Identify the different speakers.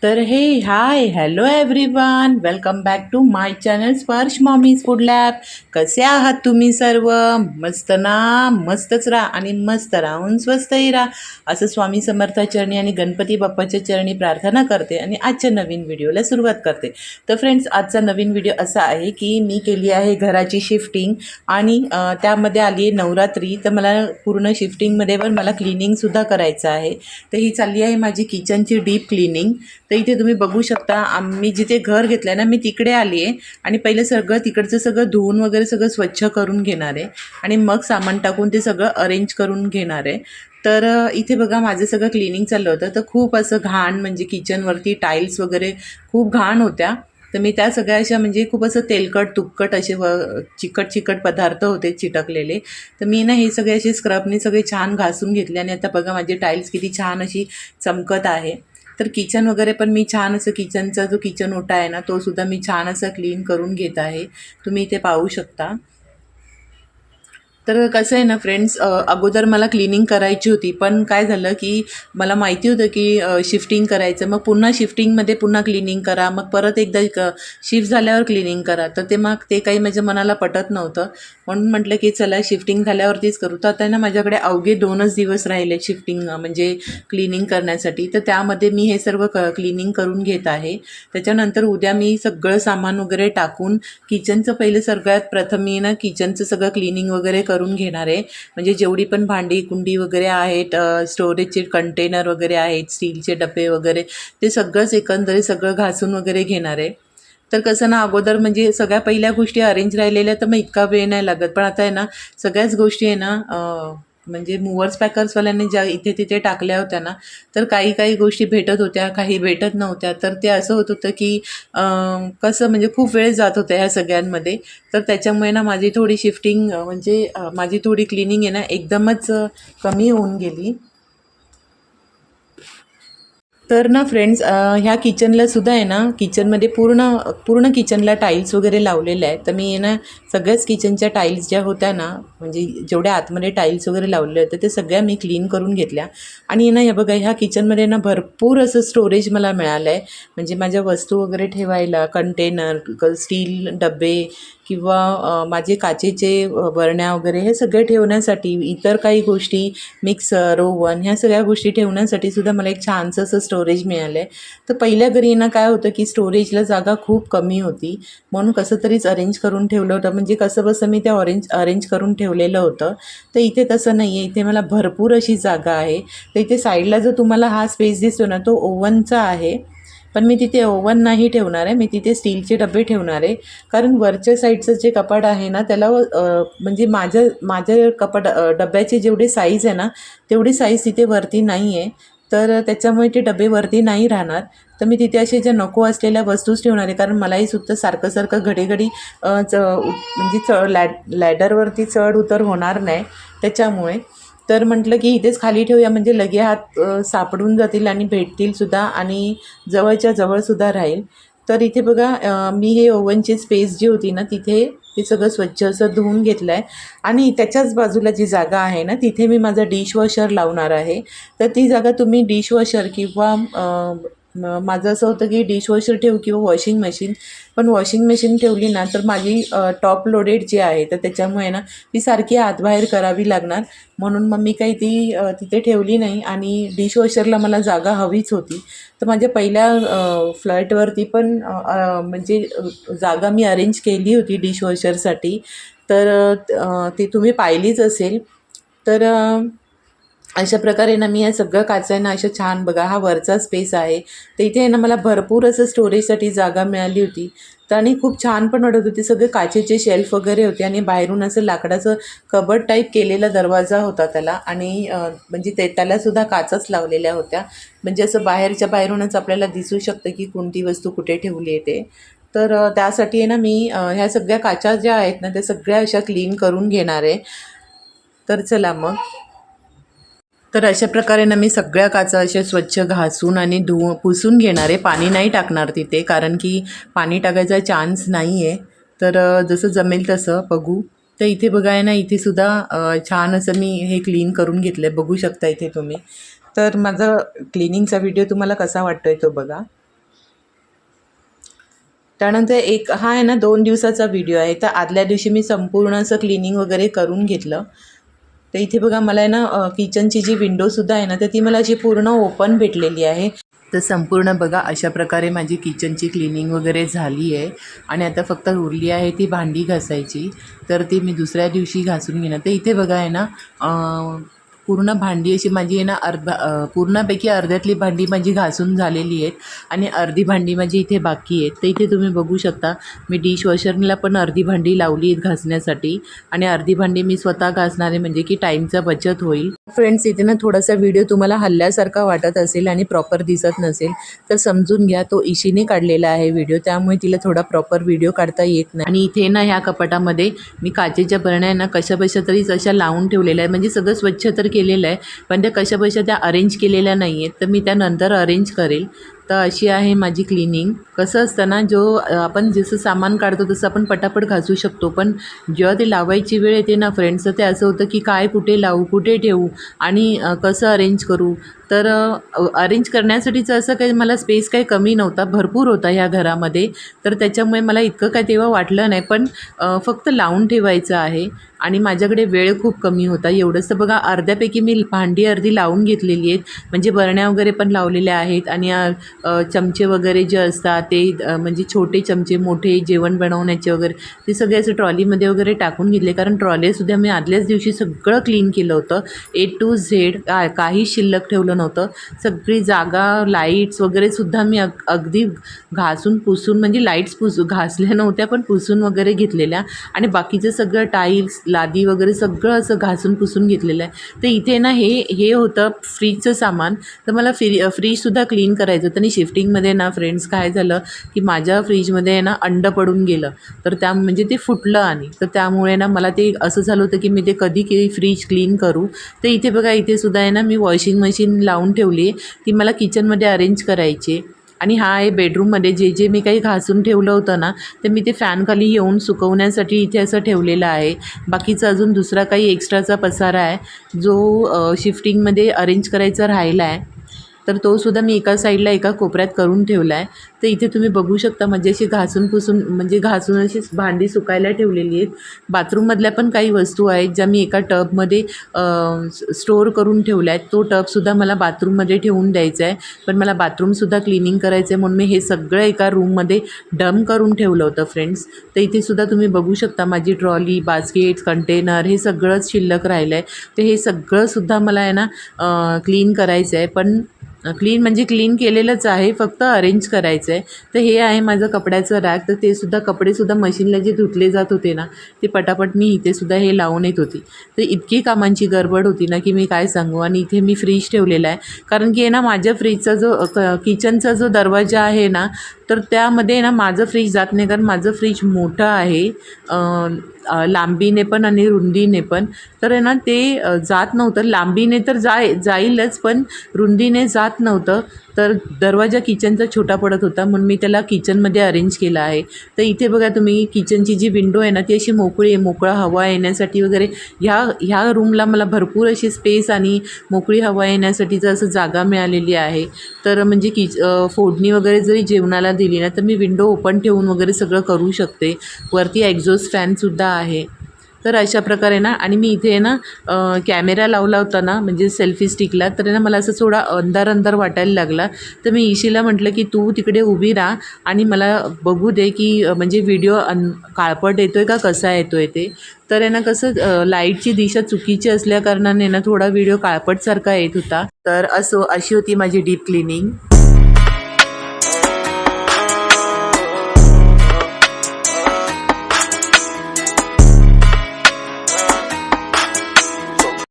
Speaker 1: तर hey hi hello everyone, welcome back to my channel Sparsh mommy's food lab. कसे आहात तुम्ही सर्व? मस्त ना? मस्तच राहा आणि मस्त राहून स्वस्तही राहा असं स्वामी समर्थ चरणी आणि गणपती बाप्पाच्या चरणी प्रार्थना करते आणि आजच्या नवीन व्हिडिओला सुरुवात करते. तर फ्रेंड्स, आजचा नवीन व्हिडिओ असा आहे की मी केली आहे घराची शिफ्टिंग आणि त्यामध्ये आली आहे नवरात्री. तर मला पूर्ण शिफ्टिंगमध्ये पण मला क्लिनिंगसुद्धा करायचं आहे. तर ही चालली आहे माझी किचनची डीप क्लिनिंग. तर इथे तुम्ही बघू शकता, आम्ही जिथे घर घेतलं आहे ना, मी तिकडे आली आहे आणि पहिलं सगळं तिकडचं सगळं धुवून वगैरे सगळं स्वच्छ करून घेणार आहे आणि मग सामान टाकून ते सगळं अरेंज करून घेणार आहे. तर इथे बघा माझं सगळं क्लिनिंग चाललं होतं. तर खूप असं घाण, म्हणजे किचनवरती टाईल्स वगैरे खूप घाण होत्या. तर मी त्या सगळ्या अशा म्हणजे खूप असं तेलकट तुपकट असे चिकट चिकट पदार्थ होते चिटकलेले. तर मी ना हे सगळे असे स्क्रबने सगळे छान घासून घेतले आणि आता बघा माझी टाईल्स किती छान अशी चमकत आहे. तर किचन वगैरे पण मी छान असं, किचनचा जो किचन ओटा आहे ना, तो सुद्धा मी छान असं क्लीन करून घेत आहे. तुम्ही इथे पाहू शकता. तर कसं आहे ना फ्रेंड्स, अगोदर मला क्लिनिंग करायची होती, पण काय झालं की मला माहिती होतं की शिफ्टिंग करायचं, मग पुन्हा शिफ्टिंगमध्ये पुन्हा क्लिनिंग करा, मग परत एकदा शिफ्ट झाल्यावर क्लिनिंग करा. तर मग ते काही माझ्या मनाला पटत नव्हतं. म्हणून म्हटलं की चला शिफ्टिंग झाल्यावरतीच करू. तर आता ना माझ्याकडे अवघे 2च दिवस राहिले शिफ्टिंग म्हणजे क्लिनिंग करण्यासाठी. तर त्यामध्ये मी हे सर्व क्लिनिंग करून घेत आहे. त्याच्यानंतर उद्या मी सगळं सामान वगैरे टाकून किचनचं पहिलं सगळ्यात प्रथम मी ना किचनचं सगळं क्लिनिंग वगैरे करून घेणार आहे. म्हणजे जेवढी पण भांडी कुंडी वगैरे आहेत, स्टोरेजचे कंटेनर वगैरे आहेत, स्टीलचे डबे वगैरे, ते सगळंच एकंदरीत सगळं घासून वगैरे घेणार आहे. तर कसं ना, अगोदर म्हणजे सगळ्या पहिल्या गोष्टी अरेंज राहिलेल्या, तर मग इतका वेळ नाही लागत. पण आता आहे ना, सगळ्याच गोष्टी आहे ना, म्हणजे मूव्हर्स पॅकर्सवाल्यांनी ज्या इथे तिथे टाकल्या होत्या ना, तर काही काही गोष्टी भेटत होत्या, काही भेटत नव्हत्या. तर ते असं होत होतं की कसं म्हणजे खूप वेळ जात होता ह्या सगळ्यांमध्ये. तर त्याच्यामुळे ना माझी थोडी शिफ्टिंग म्हणजे माझी थोडी क्लिनिंग आहे ना एकदमच कमी होऊन गेली. तर ना फ्रेंड्स, ह्या किचनला सुद्धा आहे ना, किचनमध्ये पूर्ण पूर्ण किचनला टाईल्स वगैरे लावलेल्या आहेत. तर मी आहे ना सगळ्याच किचनच्या टाईल्स ज्या होत्या ना, म्हणजे जेवढ्या आतमध्ये टाईल्स वगैरे लावलेले होते ते सगळ्या मी क्लीन करून घेतल्या. आणि ना हे बघा, ह्या किचनमध्ये ना भरपूर असं स्टोरेज मला मिळालं आहे. म्हणजे माझ्या वस्तू वगैरे ठेवायला कंटेनर, स्टील डबे किंवा माझे काचेचे बरण्या वगैरे हे सगळे ठेवण्यासाठी, इतर काही गोष्टी, मिक्सर, ओव्हन, ह्या सगळ्या गोष्टी ठेवण्यासाठी सुद्धा मला एक छानसं असं स्टोरेज मिळालं आहे. तर पहिल्या घरी ना काय होतं की स्टोरेजला जागा खूप कमी होती, म्हणून कसं तरीच अरेंज करून ठेवलं होतं. म्हणजे कसं बसं मी ते अरेंज करून ठेवलेलं होतं. तर इथे तसं नाही आहे, इथे मला भरपूर अशी जागा आहे. तर इथे साईडला जो तुम्हाला हा स्पेस दिसतो ना, तो ओव्हनचा आहे. पण मी तिथे ओव्हन नाही ठेवणार आहे, मी तिथे स्टीलचे डबे ठेवणार आहे. कारण वरच्या साईडचं जे कपाट आहे ना, त्याला म्हणजे माझ्या माझ्या डब्याची जेवढी साईज आहे ना, तेवढी साईज तिथे वरती नाही आहे. तर त्याच्यामुळे ते डबे वरती नाही राहणार. तर मी तिथे असे ज्या नको असलेल्या वस्तूच ठेवणार आहे. कारण मलाही सुद्धा सारखं सारखं घडी म्हणजे लॅडरवरती चढ उतर होणार नाही त्याच्यामुळे. तर म्हटलं की इथेच खाली ठेवूया, म्हणजे लगे हात सापडून जातील आणि भेटतील सुद्धा आणि जवळच्या जवळसुद्धा राहील. तर इथे बघा, मी हे ओव्हनची स्पेस जी होती ना, तिथे ते सगळं स्वच्छ असं धुवून घेतलं आहे. आणि त्याच्याच बाजूला जी जागा आहे ना, तिथे मी माझा डिशवॉशर लावणार आहे. तर ती जागा तुम्ही डिशवॉशर किंवा माझं असं होतं की डिशवॉशर ठेवू किंवा वॉशिंग मशीन. पण वॉशिंग मशीन ठेवली ना, तर माझी टॉप लोडेड जी आहे, तर त्याच्यामुळे ना ती सारखी आतबाहेर करावी लागणार. म्हणून मग मी काही ती तिथे ठेवली नाही आणि डिशवॉशरला मला जागा हवीच होती. तर माझ्या पहिल्या फ्लॅटवरती पण म्हणजे जागा मी अरेंज केली होती डिशवॉशरसाठी. तर ती तुम्ही पाहिलीच असेल. तर अशा प्रकारे ना मी या सगळं काचांना अशा छान, बघा हा वरचा स्पेस आहे. तर इथे ना मला भरपूर असं स्टोरेजसाठी जागा मिळाली होती. तर आणि खूप छान पण वाटत होती. सगळे काचेचे शेल्फ वगैरे होते आणि बाहेरून असं लाकडाचं कबड टाईप केलेला दरवाजा होता त्याला. आणि म्हणजे त्यालासुद्धा काचच लावलेल्या होत्या. म्हणजे असं बाहेरूनच आपल्याला दिसू शकतं की कोणती वस्तू कुठे ठेवली आहे ते. तर त्यासाठी आहे ना मी ह्या सगळ्या काचा ज्या आहेत ना, त्या सगळ्या अशा क्लीन करून घेणार आहे. तर चला मग. तर अशा प्रकारे ना मी सगळ्या काचा अशा स्वच्छ घासून आणि पुसून घेणार आहे. पाणी नाही टाकणार तिथे, कारण की पाणी टाकायचा चान्स नाही आहे. तर जसं जमेल तसं बघू. तर इथे बघा आहे ना, इथे सुद्धा छान असं मी हे क्लीन करून घेतलं आहे, बघू शकता इथे तुम्ही. तर माझा क्लिनिंगचा व्हिडिओ तुम्हाला कसा वाटतो आहे तो बघा. त्यानंतर एक हा आहे ना 2 दिवसाचा व्हिडिओ आहे. तर आदल्या दिवशी मी संपूर्ण असं क्लिनिंग वगैरे करून घेतलं. तर इथे बघा मला आहे ना किचनची जी विंडोसुद्धा आहे ना तर ती मला अशी पूर्ण ओपन भेटलेली आहे. तर संपूर्ण बघा अशा प्रकारे माझी किचनची क्लिनिंग वगैरे झाली आहे आणि आता फक्त उरली आहे ती भांडी घासायची. तर ती मी दुसऱ्या दिवशी घासून घेणार. तर इथे बघा आहे ना पूर्ण भांडी अशी माझी आहे ना पूर्णपैकी अर्ध्यातली भांडी माझी घासून झालेली आहेत आणि अर्धी भांडी माझी इथे बाकी आहेत. तर इथे तुम्ही बघू शकता मी डिशवॉशरला पण अर्धी भांडी लावली आहेत घासण्यासाठी आणि अर्धी भांडी मी स्वतः घासणार आहे, म्हणजे की टाईमचा बचत होईल. फ्रेंड्स इथे ना थोडासा व्हिडिओ तुम्हाला हल्ल्यासारखा वाटत असेल आणि प्रॉपर दिसत नसेल तर समजून घ्या. तो इशीने काढलेला आहे व्हिडिओ, त्यामुळे तिला थोडा प्रॉपर व्हिडिओ काढता येत नाही. आणि इथे ना ह्या कपाटामध्ये मी काचेच्या बरण्या ना कशाबशा तरी अशा लावून ठेवलेल्या आहे, म्हणजे सगळं स्वच्छ तर केलेलं आहे पण त्या कशाबशा त्या अरेंज केलेल्या नाही आहेत. तर मी त्यानंतर अरेंज करेल. तर अशी आहे माझी क्लिनिंग. कसं असतं ना आपण जसं सामान काढतो तसं आपण पटापट घासू शकतो, पण जेव्हा ते लावायची वेळ येते ना फ्रेंड्स तर ते असं होतं की काय कुठे लावू, कुठे ठेवू आणि कसं अरेंज करू. तर अरेंज करण्यासाठीचं असं काही मला स्पेस काही कमी नव्हता, भरपूर होता ह्या घरामध्ये. तर त्याच्यामुळे मला इतकं काय तेव्हा वाटलं नाही, पण फक्त लावून ठेवायचं आहे आणि माझ्याकडे वेळ खूप कमी होता. एवढंच तर बघा अर्ध्यापैकी मी भांडी अर्धी लावून घेतलेली आहेत, म्हणजे बरण्या वगैरे पण लावलेल्या आहेत आणि चमचे वगैरे जे असतात ते म्हणजे छोटे चमचे मोठे जेवण बनवण्याचे वगैरे ते सगळे असं ट्रॉलीमध्ये वगैरे टाकून घेतले, कारण ट्रॉलीसुद्धा मी आदल्याच दिवशी सगळं क्लीन केलं होतं. A to Z काही शिल्लक ठेवलं नव्हतं. सगळी जागा लाईट्स वगैरे सुद्धा मी अगदी घासून पुसून, म्हणजे लाईट्स घासल्या नव्हत्या पण पुसून वगैरे घेतलेल्या आणि बाकीचं सगळं टाईल्स लादी वगैरे सगळं असं घासून पुसून घेतलेलं आहे. तर इथे ना हे होतं फ्रीजचं सामान. तर मला फ्रीजसुद्धा क्लीन करायचं होतं आणि शिफ्टिंगमध्ये ना फ्रेंड्स काय झालं की माझ्या फ्रीजमध्ये ना अंडं पडून गेलं. तर म्हणजे ते फुटलं आणि तर त्यामुळे ना मला ते असं झालं होतं की मी ते कधी फ्रीज क्लीन करू. तर इथे बघा इथे सुद्धा आहे ना मी वॉशिंग मशीन लावून ठेवली आहे, ती मला किचनमध्ये अरेंज करायची. आणि हा आहे बेडरूममध्ये जे मी काही घासून ठेवलं होतं ना ते मी ते फॅनखाली येऊन सुकवण्यासाठी इथे असं ठेवलेलं आहे. बाकीचं अजून दुसरा काही एक्स्ट्राचा पसारा आहे जो शिफ्टिंगमध्ये अरेंज करायचा राहिला आहे. तर तोसुद्धा मी एका साईडला एका कोपऱ्यात करून ठेवला आहे. तर इथे तुम्ही बघू शकता म्हणजे अशी घासून पुसून म्हणजे घासून अशी भांडी सुकायला ठेवलेली आहेत. बाथरूममधल्या पण काही वस्तू आहेत ज्या मी एका टबमध्ये स्टोअर करून ठेवल्या आहेत. तो टबसुद्धा मला बाथरूममध्ये ठेवून द्यायचा आहे, पण मला बाथरूमसुद्धा क्लिनिंग करायचं आहे म्हणून मी हे सगळं एका रूममध्ये डम्प करून ठेवलं होतं फ्रेंड्स. तर इथेसुद्धा तुम्ही बघू शकता माझी ट्रॉली बास्केट्स कंटेनर हे सगळंच शिल्लक राहिलं आहे. तर हे सगळंसुद्धा मला आहे ना क्लीन करायचं आहे, पण क्लीन म्हणजे क्लीन केलेलंच आहे, फक्त अरेंज करायचं आहे. तर हे आहे माझं कपड्याचं रॅक. तर ते सुद्धा कपडेसुद्धा मशीनला जे धुतले जात होते ना ते पटापट मी इथेसुद्धा हे लावून येत होती. तर इतकी कामांची गडबड होती ना की मी काय सांगू. आणि इथे मी फ्रीज ठेवलेला आहे, कारण की आहे ना माझ्या फ्रीजचा जो किचनचा जो दरवाजा आहे ना तर त्यामध्ये ना माझं फ्रीज जात नाही, कारण माझं फ्रीज मोठं आहे लांबीने पण आणि रुंदीने पण. तर आहे ना ते जात नव्हतं. लांबीने तर जाईलच पण रुंदीने जात नव्हतं. तर दरवाजा किचनचा छोटा पडत होता म्हणून मी त्याला किचनमध्ये अरेंज केला आहे. तर इथे बघा तुम्ही किचनची जी विंडो आहे ना ती अशी मोकळी आहे, मोकळा हवा येण्यासाठी वगैरे ह्या रूमला मला भरपूर अशी स्पेस आणि मोकळी हवा येण्यासाठीचं असं जागा मिळालेली आहे. तर म्हणजे फोडणी वगैरे जरी जेवणाला दिली ना तर मी विंडो ओपन ठेवून वगैरे सगळं करू शकते. वरती एक्झॉस्ट फॅनसुद्धा आहे. तर अशा प्रकारे ना आणि मी इथे ना कॅमेरा लावला होता ना म्हणजे सेल्फी स्टिकला, तर ना मला असं थोडा अंधार वाटायला लागला. तर मी इशीला म्हटलं की तू तिकडे उभी राहा आणि मला बघू दे की म्हणजे व्हिडिओ काळपट येतो आहे का कसा येतो आहे ते. तर आहे ना कसं लाईटची दिशा चुकीची असल्याकारणाने ना थोडा व्हिडिओ काळपटसारखा येत होता. तर अशी होती माझी डीप क्लिनिंग.